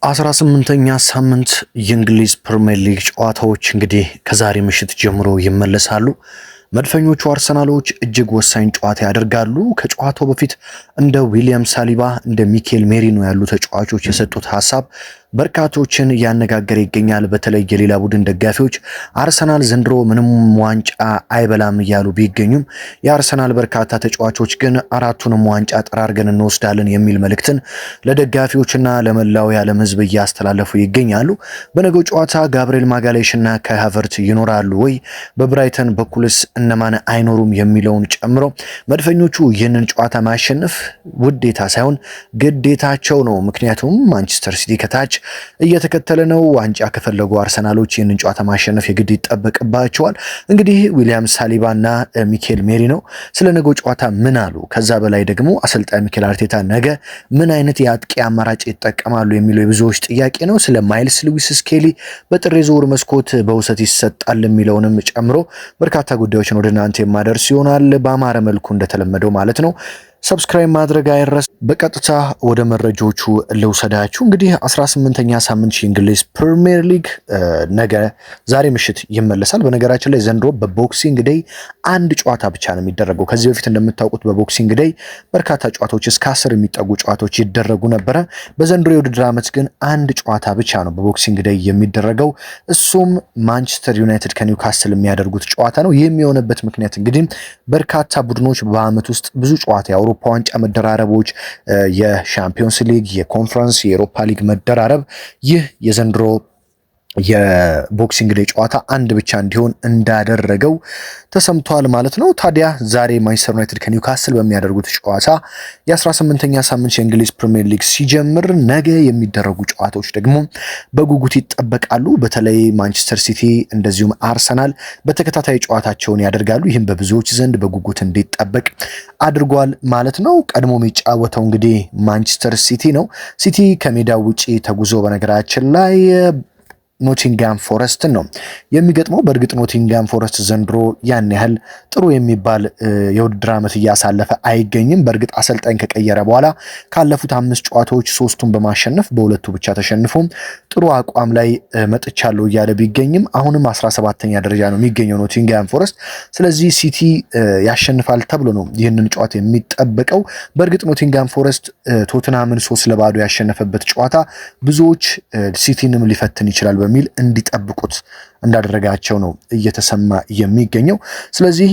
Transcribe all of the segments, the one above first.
18ኛ ሳምንት የእንግሊዝ ፕሪሚየር ሊግ ጨዋታዎች እንግዲህ ከዛሬ ምሽት ጀምሮ ይመለሳሉ። መድፈኞቹ አርሰናሎች እጅግ ወሳኝ ጨዋታ ያደርጋሉ። ከጨዋታው በፊት እንደ ዊሊያም ሳሊባ እንደ ሚኬል ሜሪኖ ያሉ ተጫዋቾች የሰጡት ሐሳብ በርካቶችን ያነጋገረ ይገኛል። በተለይ የሌላ ቡድን ደጋፊዎች አርሰናል ዘንድሮ ምንም ዋንጫ አይበላም እያሉ ቢገኙም የአርሰናል በርካታ ተጫዋቾች ግን አራቱንም ዋንጫ ጠራርገን እንወስዳለን የሚል መልእክትን ለደጋፊዎችና ለመላው የዓለም ሕዝብ እያስተላለፉ ይገኛሉ። በነገው ጨዋታ ጋብሪኤል ማጋሌሽና ካይ ሃቨርትዝ ይኖራሉ ወይ? በብራይተን በኩልስ እነማን አይኖሩም የሚለውን ጨምሮ መድፈኞቹ ይህንን ጨዋታ ማሸነፍ ውዴታ ሳይሆን ግዴታቸው ነው። ምክንያቱም ማንቸስተር ሲቲ ከታች እየተከተለ ነው። ዋንጫ ከፈለጉ አርሰናሎች ይህንን ጨዋታ ማሸነፍ የግድ ይጠበቅባቸዋል። እንግዲህ ዊሊያም ሳሊባና ሚኬል ሜሪኖ ስለ ነገው ጨዋታ ምን አሉ? ከዛ በላይ ደግሞ አሰልጣኝ ሚኬል አርቴታ ነገ ምን አይነት የአጥቂ አማራጭ ይጠቀማሉ የሚለው የብዙዎች ጥያቄ ነው። ስለ ማይልስ ሉዊስ ስኬሊ በጥር የዝውውር መስኮት በውሰት ይሰጣል የሚለውንም ጨምሮ በርካታ ጉዳዮችን ወደ እናንተ የማደርስ ይሆናል። በአማረ መልኩ እንደተለመደው ማለት ነው። ሰብስክራይብ ማድረግ አይረስ። በቀጥታ ወደ መረጃዎቹ ልውሰዳችሁ። እንግዲህ 18ኛ ሳምንት የእንግሊዝ ፕሪሚየር ሊግ ነገ ዛሬ ምሽት ይመለሳል። በነገራችን ላይ ዘንድሮ በቦክሲንግ ዴይ አንድ ጨዋታ ብቻ ነው የሚደረገው። ከዚህ በፊት እንደምታውቁት በቦክሲንግ ዴይ በርካታ ጨዋታዎች እስከ 10 የሚጠጉ ጨዋታዎች ይደረጉ ነበረ። በዘንድሮ የውድድር ዓመት ግን አንድ ጨዋታ ብቻ ነው በቦክሲንግ ዴይ የሚደረገው። እሱም ማንቸስተር ዩናይትድ ከኒውካስል የሚያደርጉት ጨዋታ ነው። ይህም የሆነበት ምክንያት እንግዲህ በርካታ ቡድኖች በዓመት ውስጥ ብዙ ጨዋታ የአውሮፓ ዋንጫ መደራረቦች፣ የሻምፒዮንስ ሊግ፣ የኮንፈረንስ፣ የአውሮፓ ሊግ መደራረብ ይህ የዘንድሮ የቦክሲንግ ዴይ ጨዋታ አንድ ብቻ እንዲሆን እንዳደረገው ተሰምቷል ማለት ነው። ታዲያ ዛሬ ማንቸስተር ዩናይትድ ከኒውካስል በሚያደርጉት ጨዋታ የ18ኛ ሳምንት የእንግሊዝ ፕሪሚየር ሊግ ሲጀምር ነገ የሚደረጉ ጨዋታዎች ደግሞ በጉጉት ይጠበቃሉ። በተለይ ማንቸስተር ሲቲ እንደዚሁም አርሰናል በተከታታይ ጨዋታቸውን ያደርጋሉ። ይህም በብዙዎች ዘንድ በጉጉት እንዲጠበቅ አድርጓል ማለት ነው። ቀድሞ የሚጫወተው እንግዲህ ማንቸስተር ሲቲ ነው። ሲቲ ከሜዳው ውጪ ተጉዞ በነገራችን ላይ ኖቲንጋም ፎረስትን ነው የሚገጥመው። በእርግጥ ኖቲንጋም ፎረስት ዘንድሮ ያን ያህል ጥሩ የሚባል የውድድር ዓመት እያሳለፈ አይገኝም። በእርግጥ አሰልጣኝ ከቀየረ በኋላ ካለፉት 5 ጨዋታዎች 3ቱን በማሸነፍ በሁለቱ ብቻ ተሸንፎ ጥሩ አቋም ላይ መጥቻለሁ እያለ ቢገኝም አሁንም 17ኛ ደረጃ ነው የሚገኘው ኖቲንጋም ፎረስት። ስለዚህ ሲቲ ያሸንፋል ተብሎ ነው ይህንን ጨዋታ የሚጠበቀው። በእርግጥ ኖቲንጋም ፎረስት ቶትናምን 3-0 ያሸነፈበት ጨዋታ ብዙዎች ሲቲንም ሊፈትን ይችላል በሚል እንዲጠብቁት እንዳደረጋቸው ነው እየተሰማ የሚገኘው። ስለዚህ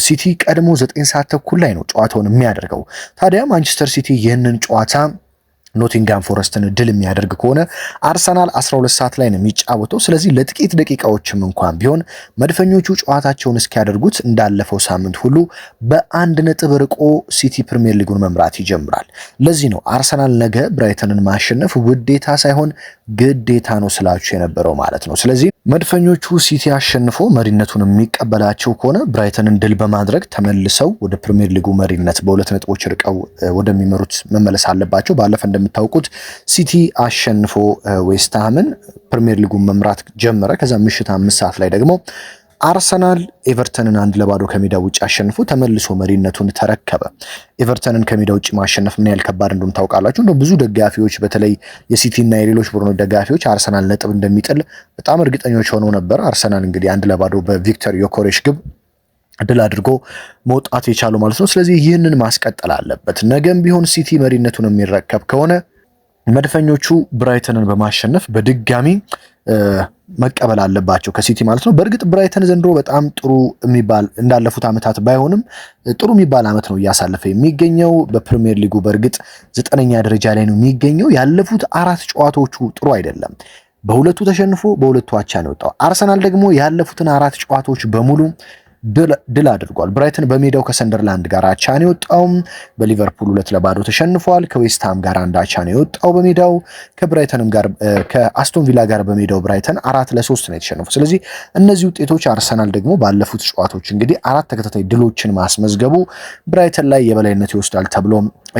ሲቲ ቀድሞ 9 ሰዓት ተኩል ላይ ነው ጨዋታውን የሚያደርገው። ታዲያ ማንቸስተር ሲቲ ይህንን ጨዋታ ኖቲንጋም ፎረስትን ድል የሚያደርግ ከሆነ አርሰናል 12 ሰዓት ላይ ነው የሚጫወተው። ስለዚህ ለጥቂት ደቂቃዎችም እንኳን ቢሆን መድፈኞቹ ጨዋታቸውን እስኪያደርጉት እንዳለፈው ሳምንት ሁሉ በአንድ ነጥብ ርቆ ሲቲ ፕሪሚየር ሊጉን መምራት ይጀምራል። ለዚህ ነው አርሰናል ነገ ብራይተንን ማሸነፍ ውዴታ ሳይሆን ግዴታ ነው ስላችሁ የነበረው ማለት ነው። ስለዚህ መድፈኞቹ ሲቲ አሸንፎ መሪነቱን የሚቀበላቸው ከሆነ ብራይተንን ድል በማድረግ ተመልሰው ወደ ፕሪሚየር ሊጉ መሪነት በ2 ነጥቦች ርቀው ወደሚመሩት መመለስ አለባቸው። ባለፈ እንደምታውቁት ሲቲ አሸንፎ ዌስትሃምን ፕሪሚየር ሊጉን መምራት ጀመረ። ከዛ ምሽት 5 ሰዓት ላይ ደግሞ አርሰናል ኤቨርተንን 1-0 ከሜዳ ውጭ አሸንፎ ተመልሶ መሪነቱን ተረከበ። ኤቨርተንን ከሜዳ ውጭ ማሸነፍ ምን ያህል ከባድ እንደሆነ ታውቃላችሁ። እንደው ብዙ ደጋፊዎች በተለይ የሲቲና የሌሎች ቡድኖች ደጋፊዎች አርሰናል ነጥብ እንደሚጥል በጣም እርግጠኞች ሆነው ነበር። አርሰናል እንግዲህ 1-0 በቪክተር ዮኬሬሽ ግብ ድል አድርጎ መውጣት የቻሉ ማለት ነው። ስለዚህ ይህንን ማስቀጠል አለበት። ነገም ቢሆን ሲቲ መሪነቱን የሚረከብ ከሆነ መድፈኞቹ ብራይተንን በማሸነፍ በድጋሚ መቀበል አለባቸው ከሲቲ ማለት ነው። በእርግጥ ብራይተን ዘንድሮ በጣም ጥሩ የሚባል እንዳለፉት ዓመታት ባይሆንም ጥሩ የሚባል ዓመት ነው እያሳለፈ የሚገኘው በፕሪሚየር ሊጉ። በእርግጥ 9ኛ ደረጃ ላይ ነው የሚገኘው። ያለፉት 4 ጨዋታዎቹ ጥሩ አይደለም። በሁለቱ ተሸንፎ በሁለቱ አቻ ነው የወጣው። አርሰናል ደግሞ ያለፉትን 4 ጨዋታዎች በሙሉ ድል አድርጓል። ብራይተን በሜዳው ከሰንደርላንድ ጋር አቻ ነው የወጣው። በሊቨርፑል 2-0 ተሸንፏል። ከዌስትሃም ጋር 1 አቻ ነው የወጣው በሜዳው። ከብራይተንም ጋር ከአስቶን ቪላ ጋር በሜዳው ብራይተን 4-3 ነው የተሸነፈው። ስለዚህ እነዚህ ውጤቶች አርሰናል ደግሞ ባለፉት ጨዋታዎች እንግዲህ 4 ተከታታይ ድሎችን ማስመዝገቡ ብራይተን ላይ የበላይነት ይወስዳል ተብሎ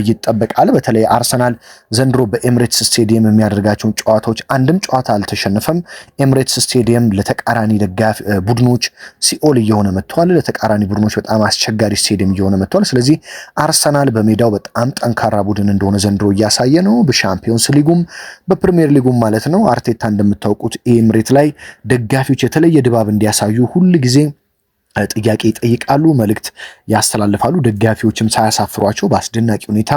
ይጠበቃል። በተለይ አርሰናል ዘንድሮ በኤምሬትስ ስቴዲየም የሚያደርጋቸውን ጨዋታዎች አንድም ጨዋታ አልተሸነፈም። ኤምሬትስ ስቴዲየም ለተቃራኒ ደጋፊ ቡድኖች ሲኦል እየሆነ መጥቷል። ለተቃራኒ ቡድኖች በጣም አስቸጋሪ ስቴዲየም እየሆነ መጥቷል። ስለዚህ አርሰናል በሜዳው በጣም ጠንካራ ቡድን እንደሆነ ዘንድሮ እያሳየ ነው። በሻምፒዮንስ ሊጉም በፕሪሚየር ሊጉም ማለት ነው። አርቴታ እንደምታውቁት ኤምሬት ላይ ደጋፊዎች የተለየ ድባብ እንዲያሳዩ ሁል ጊዜ ጥያቄ ይጠይቃሉ፣ መልእክት ያስተላልፋሉ። ደጋፊዎችም ሳያሳፍሯቸው በአስደናቂ ሁኔታ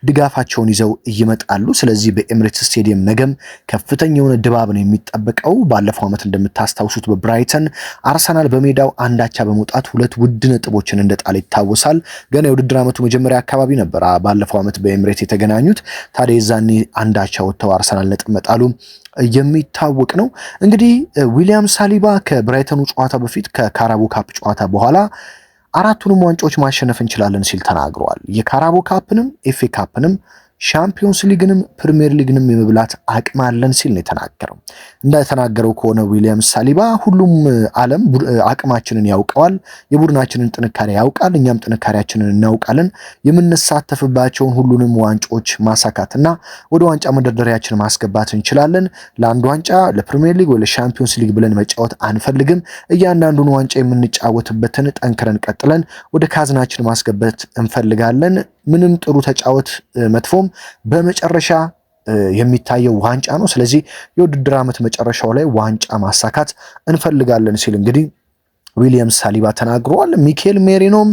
ድጋፋቸውን ይዘው ይመጣሉ። ስለዚህ በኤምሬትስ ስቴዲየም ነገም ከፍተኛ የሆነ ድባብ ነው የሚጠበቀው። ባለፈው ዓመት እንደምታስታውሱት በብራይተን አርሰናል በሜዳው አንዳቻ በመውጣት 2 ውድ ነጥቦችን እንደጣለ ይታወሳል። ገና የውድድር ዓመቱ መጀመሪያ አካባቢ ነበር ባለፈው ዓመት በኤምሬት የተገናኙት። ታዲያ የዛኔ አንዳቻ ወጥተው አርሰናል ነጥብ መጣሉ የሚታወቅ ነው። እንግዲህ ዊሊያም ሳሊባ ከብራይተኑ ጨዋታ በፊት ከካራቦ ካፕ ጨዋታ በኋላ 4ቱንም ዋንጫዎች ማሸነፍ እንችላለን ሲል ተናግረዋል። የካራቦ ካፕንም ኤፍኤ ካፕንም ሻምፒዮንስ ሊግንም ፕሪሚየር ሊግንም የመብላት አቅም አለን ሲል ነው የተናገረው። እንደተናገረው ከሆነ ዊሊያም ሳሊባ ሁሉም ዓለም አቅማችንን ያውቀዋል፣ የቡድናችንን ጥንካሬ ያውቃል፣ እኛም ጥንካሬያችንን እናውቃለን። የምንሳተፍባቸውን ሁሉንም ዋንጫዎች ማሳካትና ወደ ዋንጫ መደርደሪያችን ማስገባት እንችላለን። ለአንድ ዋንጫ ለፕሪሚየር ሊግ ወይ ለሻምፒዮንስ ሊግ ብለን መጫወት አንፈልግም። እያንዳንዱን ዋንጫ የምንጫወትበትን ጠንክረን ቀጥለን ወደ ካዝናችን ማስገባት እንፈልጋለን። ምንም ጥሩ ተጫወት መጥፎም በመጨረሻ የሚታየው ዋንጫ ነው። ስለዚህ የውድድር ዓመት መጨረሻው ላይ ዋንጫ ማሳካት እንፈልጋለን ሲል እንግዲህ ዊሊያም ሳሊባ ተናግሯል። ሚኬል ሜሪኖም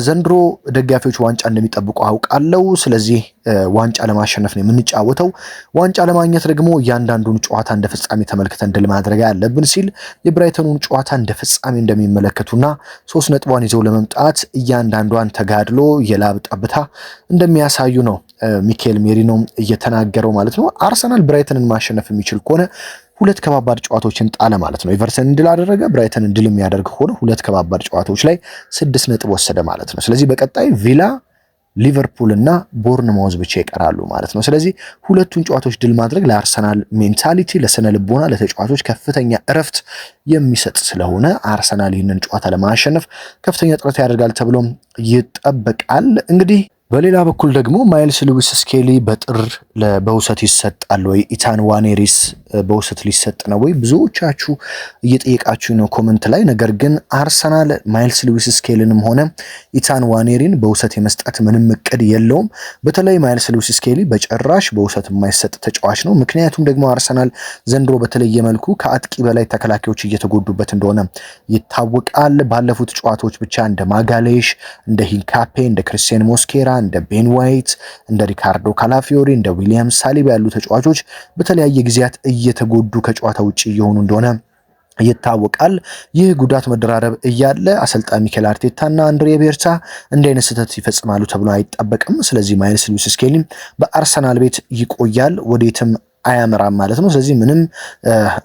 ዘንድሮ ደጋፊዎች ዋንጫ እንደሚጠብቁ አውቃለሁ። ስለዚህ ዋንጫ ለማሸነፍ ነው የምንጫወተው። ዋንጫ ለማግኘት ደግሞ እያንዳንዱን ጨዋታ እንደ ፍጻሜ ተመልክተን ድል ማድረግ ያለብን ሲል የብራይተኑን ጨዋታ እንደ ፍጻሜ እንደሚመለከቱና 3 ነጥቧን ይዘው ለመምጣት እያንዳንዷን ተጋድሎ የላብ ጠብታ እንደሚያሳዩ ነው ሚኬል ሜሪኖም እየተናገረው ማለት ነው። አርሰናል ብራይተንን ማሸነፍ የሚችል ከሆነ 2 ከባባድ ጨዋታዎችን ጣለ ማለት ነው። ኤቨርተን ድል አደረገ፣ ብራይተንን ድል የሚያደርግ ከሆነ 2 ከባባድ ጨዋታዎች ላይ 6 ነጥብ ወሰደ ማለት ነው። ስለዚህ በቀጣይ ቪላ፣ ሊቨርፑል እና ቦርንማውዝ ብቻ ይቀራሉ ማለት ነው። ስለዚህ 2ቱን ጨዋታዎች ድል ማድረግ ለአርሰናል ሜንታሊቲ፣ ለስነ ልቦና፣ ለተጫዋቾች ከፍተኛ እረፍት የሚሰጥ ስለሆነ አርሰናል ይህንን ጨዋታ ለማሸነፍ ከፍተኛ ጥረት ያደርጋል ተብሎም ይጠበቃል። እንግዲህ በሌላ በኩል ደግሞ ማይልስ ሉዊስ ስኬሊ በጥር በውሰት ይሰጣል ወይ? ኢታን ዋኔሪስ በውሰት ሊሰጥ ነው ወይ? ብዙዎቻችሁ እየጠየቃችሁ ነው ኮመንት ላይ። ነገር ግን አርሰናል ማይልስ ሉዊስ ስኬሊንም ሆነ ኢታን ዋኔሪን በውሰት የመስጠት ምንም እቅድ የለውም። በተለይ ማይልስ ሉዊስ ስኬሊ በጭራሽ በውሰት የማይሰጥ ተጫዋች ነው። ምክንያቱም ደግሞ አርሰናል ዘንድሮ በተለየ መልኩ ከአጥቂ በላይ ተከላካዮች እየተጎዱበት እንደሆነ ይታወቃል። ባለፉት ጨዋታዎች ብቻ እንደ ማጋሌሽ፣ እንደ ሂንካፔ፣ እንደ ክርስቲያን ሞስኬራ፣ እንደ ቤን ዋይት፣ እንደ ሪካርዶ ካላፊዮሪ፣ እንደ ዊሊያም ሳሊባ ያሉ ተጫዋቾች በተለያየ ጊዜያት እየተጎዱ ከጨዋታ ውጪ እየሆኑ እንደሆነ ይታወቃል። ይህ ጉዳት መደራረብ እያለ አሰልጣኝ ሚኬል አርቴታና አንድሬ ቤርታ እንደ አይነት ስህተት ይፈጽማሉ ተብሎ አይጠበቅም። ስለዚህ ማይልስ ሉዊስ ስኬሊ በአርሰናል ቤት ይቆያል፣ ወዴትም አያመራም ማለት ነው። ስለዚህ ምንም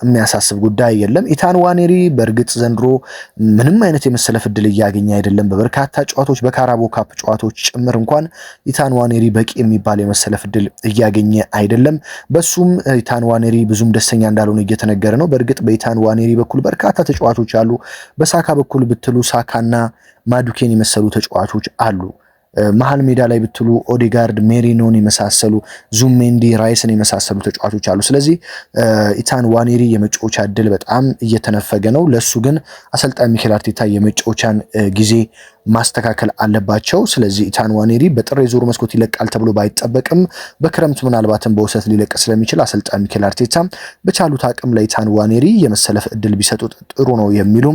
የሚያሳስብ ጉዳይ የለም። ኢታን ዋኔሪ በእርግጥ ዘንድሮ ምንም አይነት የመሰለፍ እድል እያገኘ አይደለም። በበርካታ ጨዋታዎች በካራቦ ካፕ ጨዋታዎች ጭምር እንኳን ኢታን ዋኔሪ በቂ የሚባል የመሰለፍ እድል እያገኘ አይደለም። በሱም ኢታን ዋኔሪ ብዙም ደስተኛ እንዳልሆነ እየተነገረ ነው። በእርግጥ በኢታን ዋኔሪ በኩል በርካታ ተጫዋቾች አሉ። በሳካ በኩል ብትሉ ሳካና ማዱኬን የመሰሉ ተጫዋቾች አሉ። መሃል ሜዳ ላይ ብትሉ ኦዴጋርድ፣ ሜሪኖን የመሳሰሉ ዙሜንዲ፣ ራይስን የመሳሰሉ ተጫዋቾች አሉ። ስለዚህ ኢታን ዋኔሪ የመጫወቻ እድል በጣም እየተነፈገ ነው። ለሱ ግን አሰልጣኝ ሚኬል አርቴታ የመጫወቻን ጊዜ ማስተካከል አለባቸው። ስለዚህ ኢታን ዋኔሪ በጥር የዞሩ መስኮት ይለቃል ተብሎ ባይጠበቅም በክረምት ምናልባትም በውሰት ሊለቅ ስለሚችል አሰልጣኝ ሚኬል አርቴታ በቻሉት አቅም ለኢታን ዋኔሪ የመሰለፍ እድል ቢሰጡት ጥሩ ነው የሚሉ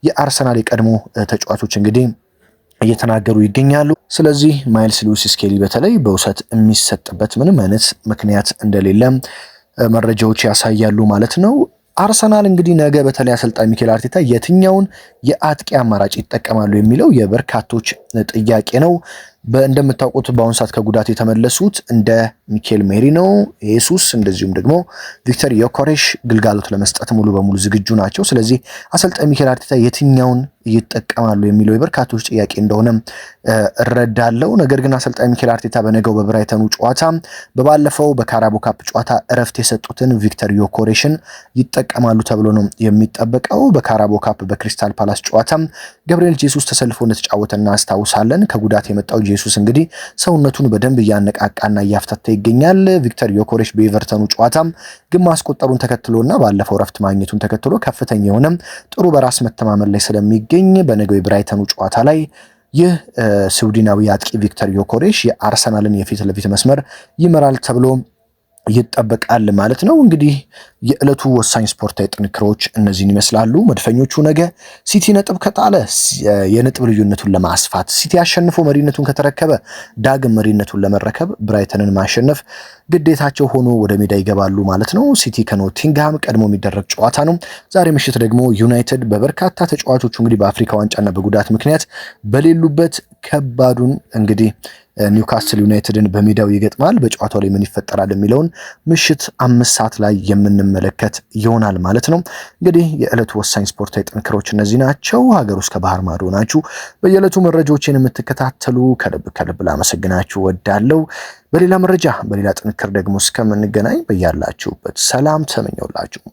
የአርሰናል የቀድሞ ተጫዋቾች እንግዲህ እየተናገሩ ይገኛሉ። ስለዚህ ማይልስ ሉዊስ ስኬሊ በተለይ በውሰት የሚሰጥበት ምንም አይነት ምክንያት እንደሌለ መረጃዎች ያሳያሉ ማለት ነው። አርሰናል እንግዲህ ነገ በተለይ አሰልጣኝ ሚኬል አርቴታ የትኛውን የአጥቂ አማራጭ ይጠቀማሉ የሚለው የበርካቶች ጥያቄ ነው። እንደምታውቁት በአሁኑ ሰዓት ከጉዳት የተመለሱት እንደ ሚኬል ሜሪኖ፣ ኢየሱስ እንደዚሁም ደግሞ ቪክተር ዮከሬሽ ግልጋሎት ለመስጠት ሙሉ በሙሉ ዝግጁ ናቸው። ስለዚህ አሰልጣኝ ሚኬል አርቴታ የትኛውን ይጠቀማሉ የሚለው የበርካቶች ጥያቄ እንደሆነ እረዳለሁ። ነገር ግን አሰልጣኝ ሚኬል አርቴታ በነገው በብራይተኑ ጨዋታ በባለፈው በካራቦ ካፕ ጨዋታ እረፍት የሰጡትን ቪክተር ዮከሬሽን ይጠቀማሉ ተብሎ ነው የሚጠበቀው። በካራቦ ካፕ በክሪስታል ፓላስ ጨዋታ ገብርኤል ጄሱስ ተሰልፎ እንደተጫወተ እናስታውሳለን። ከጉዳት የመጣው ጄሱስ እንግዲህ ሰውነቱን በደንብ እያነቃቃና እያፍታታ ይገኛል። ቪክተር ዮኬሬሽ በኤቨርተኑ ጨዋታም ግን ማስቆጠሩን ተከትሎና ባለፈው ረፍት ማግኘቱን ተከትሎ ከፍተኛ የሆነ ጥሩ በራስ መተማመን ላይ ስለሚገኝ በነገው የብራይተኑ ጨዋታ ላይ ይህ ስዊድናዊ አጥቂ ቪክተር ዮኬሬሽ የአርሰናልን የፊት ለፊት መስመር ይመራል ተብሎ ይጠበቃል ማለት ነው። እንግዲህ የዕለቱ ወሳኝ ስፖርታዊ ጥንክሮች እነዚህን ይመስላሉ። መድፈኞቹ ነገ ሲቲ ነጥብ ከጣለ የነጥብ ልዩነቱን ለማስፋት ሲቲ አሸንፎ መሪነቱን ከተረከበ ዳግም መሪነቱን ለመረከብ ብራይተንን ማሸነፍ ግዴታቸው ሆኖ ወደ ሜዳ ይገባሉ ማለት ነው። ሲቲ ከኖቲንግሃም ቀድሞ የሚደረግ ጨዋታ ነው። ዛሬ ምሽት ደግሞ ዩናይትድ በበርካታ ተጫዋቾቹ እንግዲህ በአፍሪካ ዋንጫና በጉዳት ምክንያት በሌሉበት ከባዱን እንግዲህ ኒውካስል ዩናይትድን በሜዳው ይገጥማል። በጨዋታው ላይ ምን ይፈጠራል የሚለውን ምሽት 5 ሰዓት ላይ የምንመለከት ይሆናል ማለት ነው። እንግዲህ የዕለቱ ወሳኝ ስፖርታዊ ጥንክሮች እነዚህ ናቸው። ሀገር ውስጥ ከባህር ማዶ ናችሁ በየዕለቱ መረጃዎችን የምትከታተሉ ከልብ ላመሰግናችሁ ወዳለው። በሌላ መረጃ በሌላ ጥንክር ደግሞ እስከምንገናኝ በያላችሁበት ሰላም ተመኘውላችሁ።